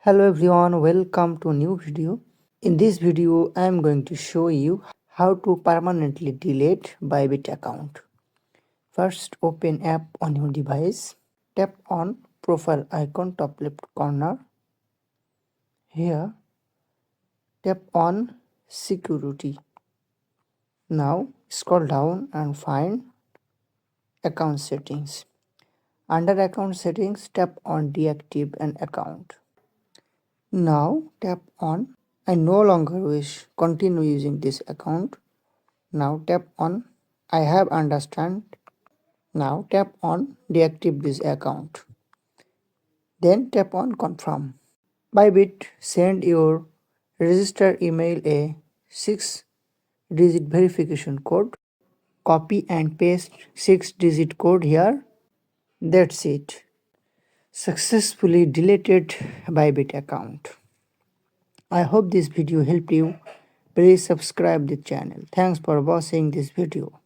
Hello everyone, welcome to a new video. In this video, I am going to show you how to permanently delete Bybit account. First, open app on your device. Tap on profile icon top left corner. Here, tap on security. Now, scroll down and find account settings. Under account settings, tap on deactivate an account. Now tap on I no longer wish continue using this account. Now tap on I have understand. Now tap on deactivate this account. Then tap on confirm. Bybit send your registered email a 6-digit verification code. Copy and paste 6-digit code here. That's it. Successfully deleted Bybit account. I hope this video helped you. Please subscribe the channel. Thanks for watching this video.